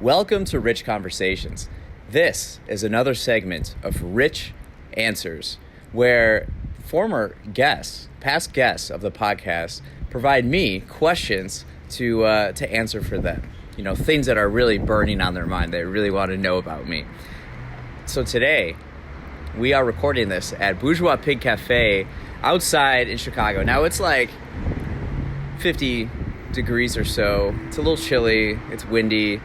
Welcome to Rich Conversations. This is another segment of Rich Answers, where past guests of the podcast, provide me questions to answer for them. You know, things that are really burning on their mind. They really want to know about me. So today, we are recording this at Bourgeois Pig Cafe outside in Chicago. Now it's like 50 degrees or so. It's a little chilly. It's windy.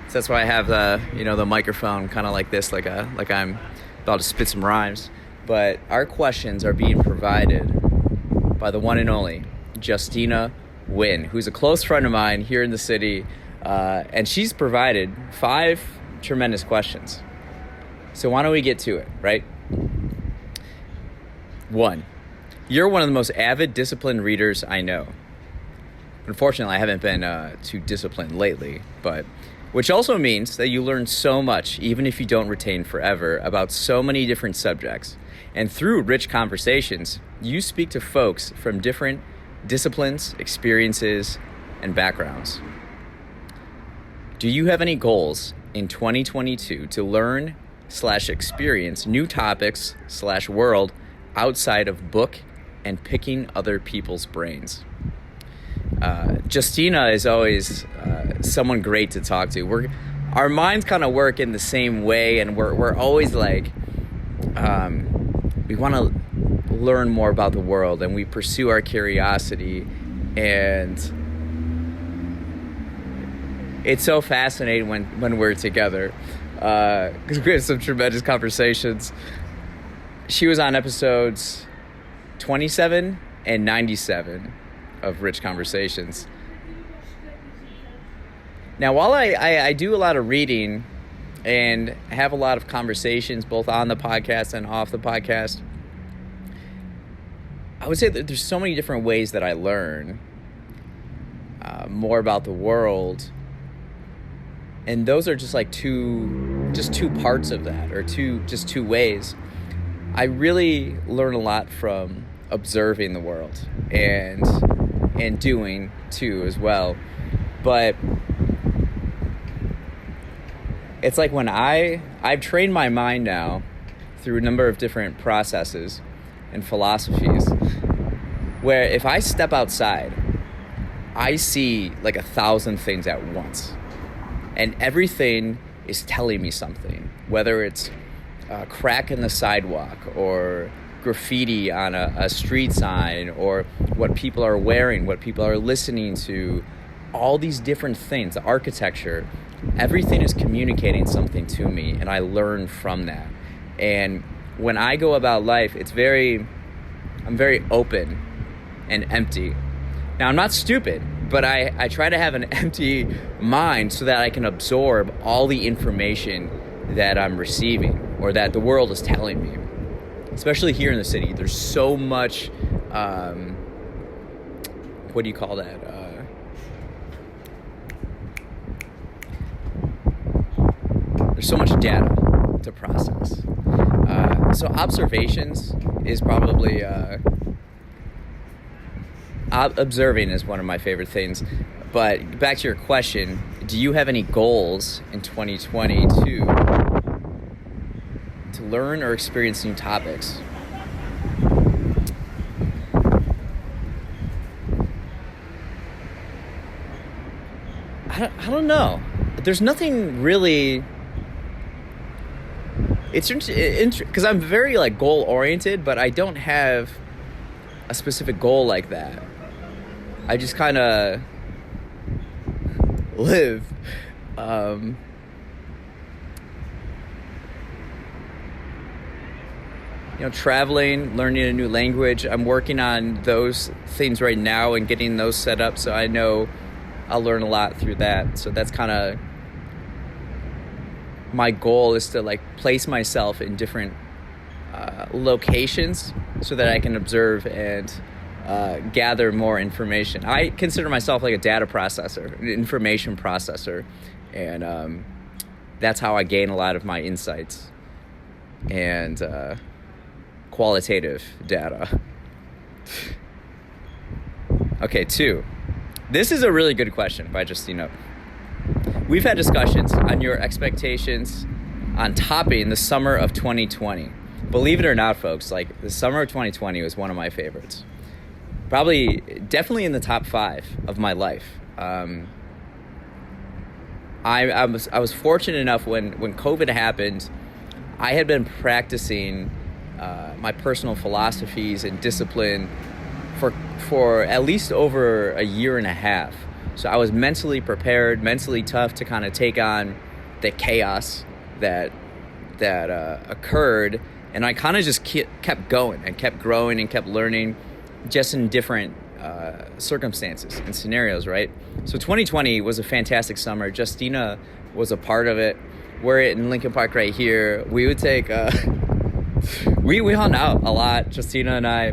So that's why I have the microphone kind of like this, like I'm about to spit some rhymes. But our questions are being provided by the one and only Justina Nguyen, who's a close friend of mine here in the city, and she's provided 5 tremendous questions. So why don't we get to it, right? 1, you're one of the most avid, disciplined readers I know. Unfortunately, I haven't been too disciplined lately, which also means that you learn so much, even if you don't retain forever, about so many different subjects. And through rich conversations, you speak to folks from different disciplines, experiences, and backgrounds. Do you have any goals in 2022 to learn/experience new topics /world outside of book and picking other people's brains? Justina is always someone great to talk to. Our minds kind of work in the same way, and we're always like, we want to learn more about the world, and we pursue our curiosity, and it's so fascinating when we're together, because we have some tremendous conversations. She was on episodes 27 and 97 of Rich Conversations. Now, while I do a lot of reading and have a lot of conversations both on the podcast and off the podcast, I would say that there's so many different ways that I learn more about the world, and those are just like two parts of that, or two ways. I really learn a lot from observing the world and doing too as well. But it's like when I've trained my mind now through a number of different processes and philosophies, where if I step outside, I see like 1,000 things at once, and everything is telling me something, whether it's a crack in the sidewalk or graffiti on a street sign, or what people are wearing, what people are listening to, all these different things, the architecture, everything is communicating something to me, and I learn from that. And when I go about life, I'm very open and empty. Now, I'm not stupid, but I try to have an empty mind so that I can absorb all the information that I'm receiving, or that the world is telling me. Especially here in the city, there's so much, what do you call that? There's so much data to process. So observations is probably, observing is one of my favorite things. But back to your question, do you have any goals in 2022 to learn or experience new topics? I don't know. There's nothing really. It's because I'm very like goal oriented, but I don't have a specific goal like that. I just kind of live. Traveling, learning a new language. I'm working on those things right now and getting those set up, so I know I'll learn a lot through that. So that's kind of my goal, is to like place myself in different locations so that I can observe and gather more information. I consider myself like a data processor, an information processor, and that's how I gain a lot of my insights and qualitative data. Okay, 2. This is a really good question by Justina. we've had discussions on your expectations on topping the summer of 2020. Believe it or not, folks, like the summer of 2020 was one of my favorites. Probably, definitely in the top 5 of my life. I was fortunate enough when COVID happened, I had been practicing my personal philosophies and discipline for at least over a year and a half. So I was mentally prepared, mentally tough to kind of take on the chaos that occurred, and I kind of just kept going and kept growing and kept learning, just in different circumstances and scenarios, right? So 2020 was a fantastic summer. Justina was a part of it. We're in Lincoln Park right here. We would take we hung out a lot, Justina and I.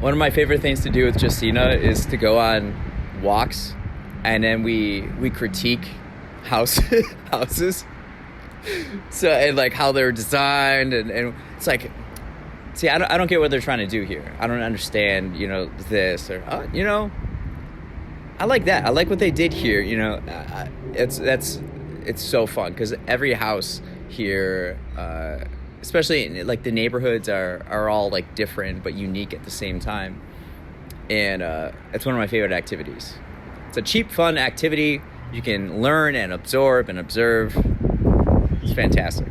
One of my favorite things to do with Justina is to go on walks, and then we critique houses. So, and like how they're designed, and it's like, see, I don't get what they're trying to do here. I don't understand, this, or I like that. I like what they did here. It's so fun because every house here, especially in, like, the neighborhoods are all like different but unique at the same time, and it's one of my favorite activities. It's a cheap, fun activity. You can learn and absorb and observe. It's fantastic.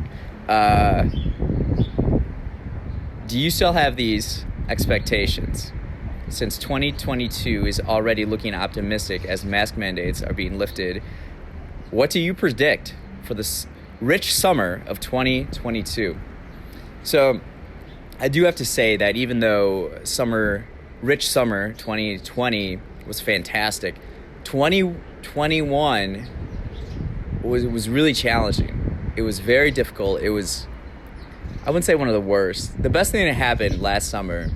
Do you still have these expectations? Since 2022 is already looking optimistic as mask mandates are being lifted, what do you predict for this rich summer of 2022? So I do have to say that even though rich summer 2020 was fantastic, 2021 was really challenging. It was very difficult. It was, I wouldn't say one of the worst. The best thing that happened last summer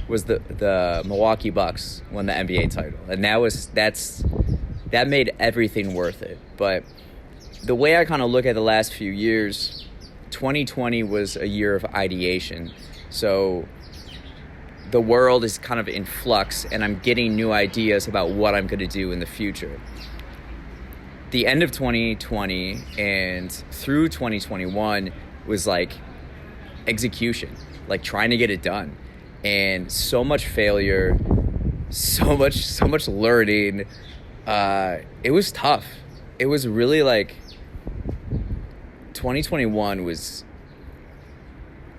was the Milwaukee Bucks won the NBA title, and that made everything worth it. But the way I kind of look at the last few years, 2020 was a year of ideation. So the world is kind of in flux, and I'm getting new ideas about what I'm going to do in the future. The end of 2020 and through 2021 was like execution, like trying to get it done, and so much failure, so much learning. It was tough. It was really like 2021 was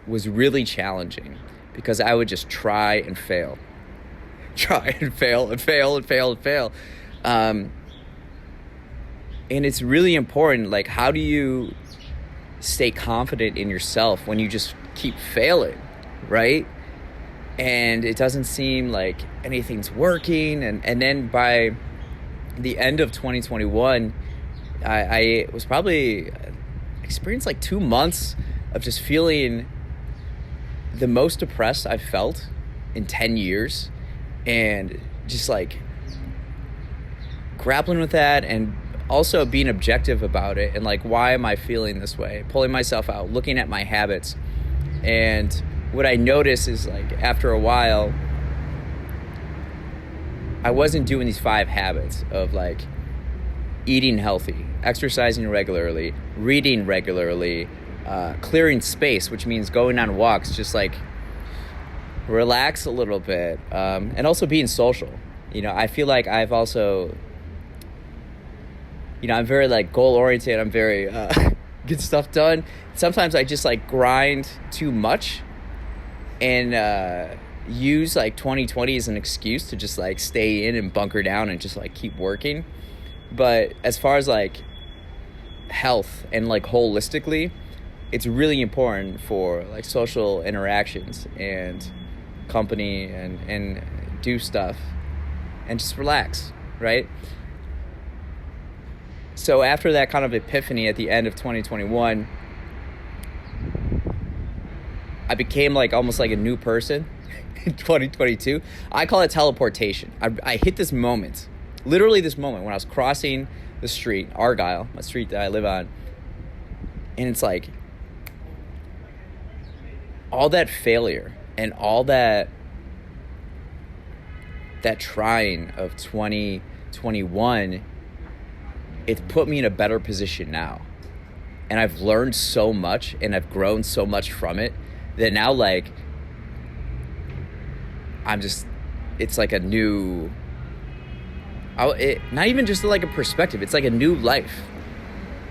really challenging because I would just try and fail. And it's really important, like, how do you stay confident in yourself when you just keep failing, right? And it doesn't seem like anything's working. And then by the end of 2021, I was probably experienced like 2 months of just feeling the most depressed I've felt in 10 years. And just like grappling with that, and also being objective about it, and like, why am I feeling this way? Pulling myself out, looking at my habits. And what I noticed is, like, after a while, I wasn't doing these 5 habits of like eating healthy, exercising regularly, reading regularly, clearing space, which means going on walks, just like relax a little bit, and also being social. I feel like I've also, I'm very like goal oriented. I'm very get stuff done. Sometimes I just like grind too much and use like 2020 as an excuse to just like stay in and bunker down and just like keep working. But as far as like health and like holistically, it's really important for like social interactions and company and do stuff and just relax, right? So after that kind of epiphany at the end of 2021, I became like almost like a new person in 2022. I call it teleportation. I hit this moment, literally this moment, when I was crossing the street, Argyle, a street that I live on. And it's like all that failure and all that trying of 2021 it's put me in a better position now. And I've learned so much and I've grown so much from it that now, like, it's like a new, not even just like a perspective, it's like a new life.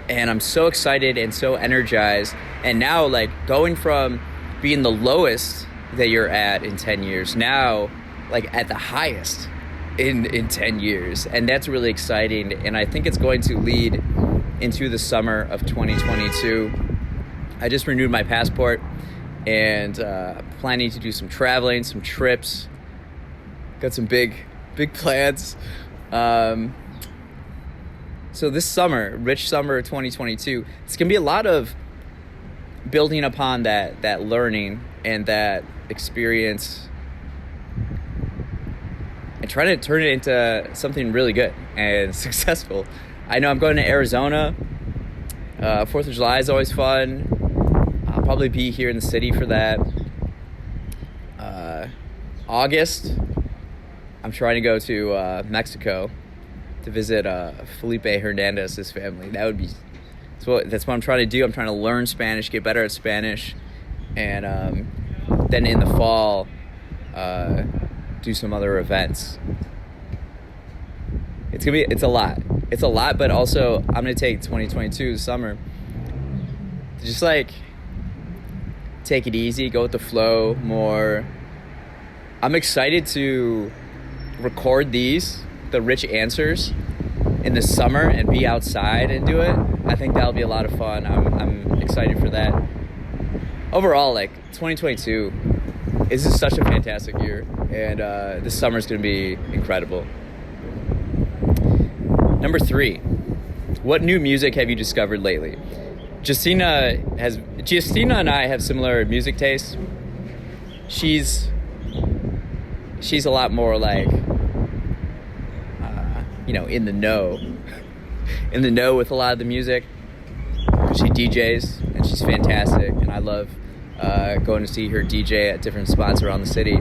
And I'm so excited and so energized. And now, like, going from being the lowest that you're at in 10 years, now, like, at the highest in 10 years. And that's really exciting. And I think it's going to lead into the summer of 2022. I just renewed my passport and planning to do some traveling, some trips. Got some big plans. So this summer, rich summer 2022, it's going to be a lot of building upon that learning and that experience and trying to turn it into something really good and successful. I know I'm going to Arizona. 4th of July is always fun. I'll probably be here in the city for that. August, I'm trying to go to Mexico to visit Felipe Hernandez's family. That's what I'm trying to do. I'm trying to learn Spanish, get better at Spanish, and then in the fall, do some other events. It's a lot, but also I'm gonna take 2022 summer to just like take it easy, go with the flow more. I'm excited to record the rich answers in the summer and be outside and do it. I think that'll be a lot of fun. I'm excited for that. Overall, like, 2022 is just such a fantastic year, and this summer is going to be incredible. Number 3, what new music have you discovered lately? Justina and I have similar music tastes. She's a lot more like, in the know with a lot of the music. She DJs and she's fantastic, and I love going to see her DJ at different spots around the city.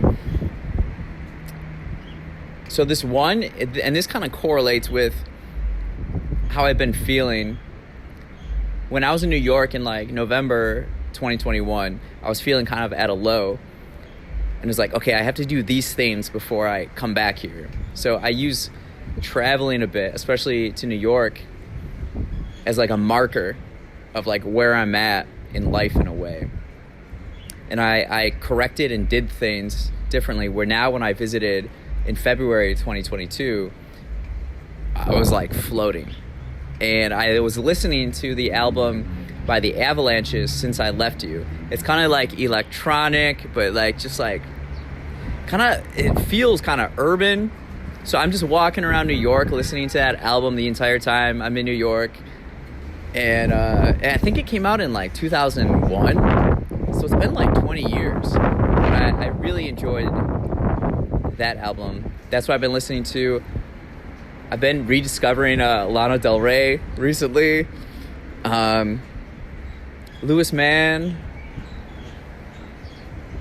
So this one, and this kind of correlates with how I've been feeling. When I was in New York in like November 2021, I was feeling kind of at a low, and it was like, okay, I have to do these things before I come back here. So I use traveling a bit, especially to New York, as like a marker of like where I'm at in life in a way. And I corrected and did things differently, where now when I visited in February 2022, I was like floating. And I was listening to the album by the Avalanches, Since I Left You. It's kind of like electronic, but like just like it feels kind of urban. So I'm just walking around New York listening to that album the entire time I'm in New York. And I think it came out in like 2001. So it's been like 20 years. But I really enjoyed that album. That's what I've been listening to. I've been rediscovering Lana Del Rey recently. Louis Mann.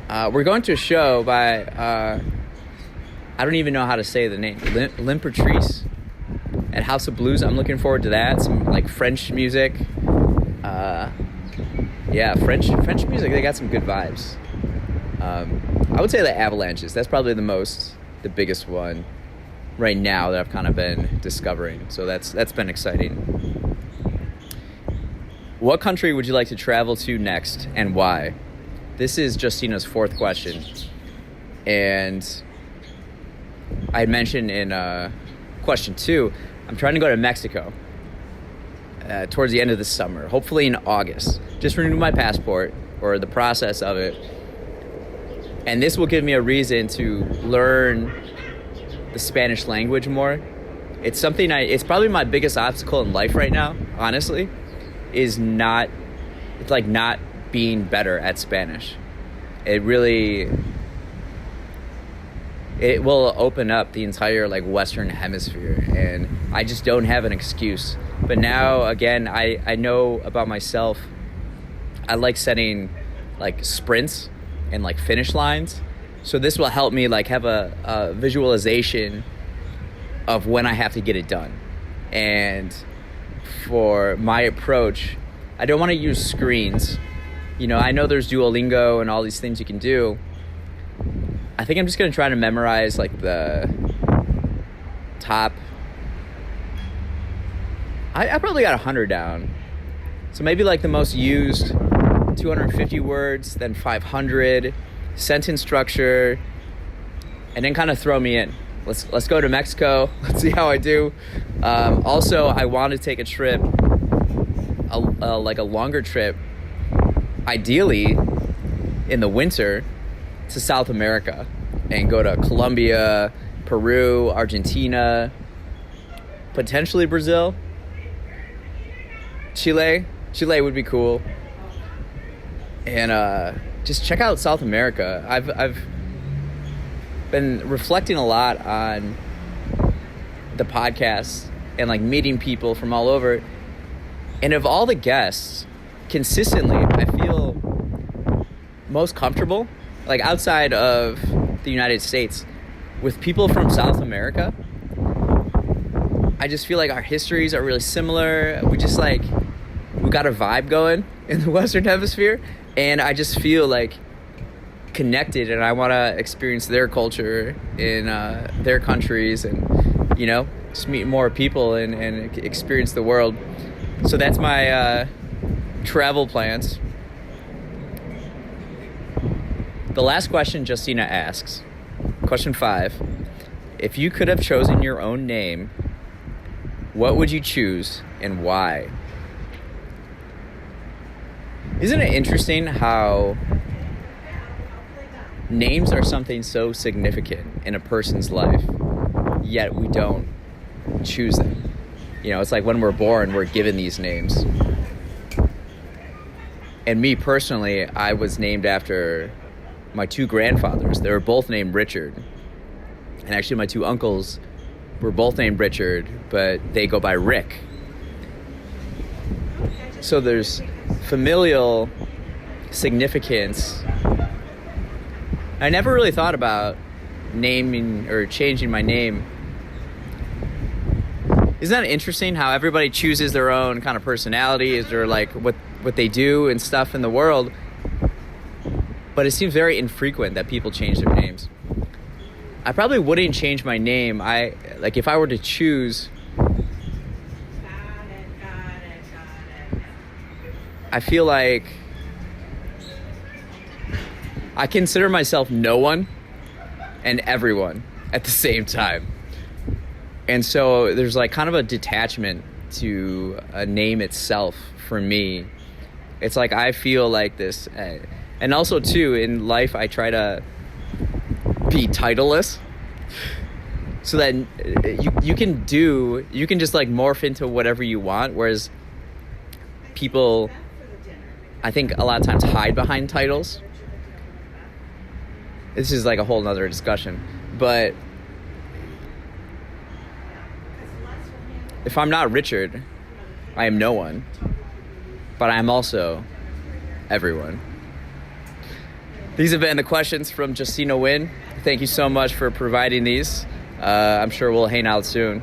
We're going to a show by... I don't even know how to say the name. L'Imperatrice at House of Blues. I'm looking forward to that. Some like French music. French music. They got some good vibes. I would say the Avalanches. That's probably the biggest one right now that I've kind of been discovering. So that's been exciting. What country would you like to travel to next, and why? This is Justina's 4th question, and I had mentioned in question 2, I'm trying to go to Mexico towards the end of the summer, hopefully in August. Just renewed my passport, or the process of it. And this will give me a reason to learn the Spanish language more. It's something it's probably my biggest obstacle in life right now, honestly, is not being better at Spanish. It will open up the entire like Western hemisphere, and I just don't have an excuse. But now, again, I know about myself. I like setting like sprints and like finish lines. So this will help me like have a visualization of when I have to get it done. And for my approach, I don't want to use screens. I know there's Duolingo and all these things you can do. I think I'm just going to try to memorize like the top. I probably got 100 down. So maybe like the most used 250 words, then 500, sentence structure, and then kind of throw me in. Let's go to Mexico. Let's see how I do. Also, I want to take a trip, like a longer trip, ideally in the winter, to South America and go to Colombia, Peru, Argentina, potentially Brazil, Chile. Chile would be cool. And just check out South America. I've been reflecting a lot on the podcast and like meeting people from all over. And of all the guests, consistently, I feel most comfortable, like outside of the United States, with people from South America. I just feel like our histories are really similar. We got a vibe going in the Western Hemisphere, and I just feel like connected, and I want to experience their culture in their countries, and just meet more people and experience the world. So that's my travel plans. The last question Justina asks, question 5, if you could have chosen your own name, what would you choose and why? Isn't it interesting how names are something so significant in a person's life, yet we don't choose them? It's like when we're born, we're given these names. And me personally, I was named after my 2 grandfathers. They were both named Richard. And actually my 2 uncles were both named Richard, but they go by Rick. So there's familial significance. I never really thought about naming or changing my name. Isn't that interesting how everybody chooses their own kind of personality, is there like what they do and stuff in the world? But it seems very infrequent that people change their names. I probably wouldn't change my name. If I were to choose, I feel like I consider myself no one and everyone at the same time. And so there's like kind of a detachment to a name itself for me. It's like I feel like this. And also too, in life, I try to be titleless, so that you can just like morph into whatever you want. Whereas people, I think a lot of times, hide behind titles. This is like a whole nother discussion. But if I'm not Richard, I am no one. But I am also everyone. These have been the questions from Justina Nguyen. Thank you so much for providing these. I'm sure we'll hang out soon.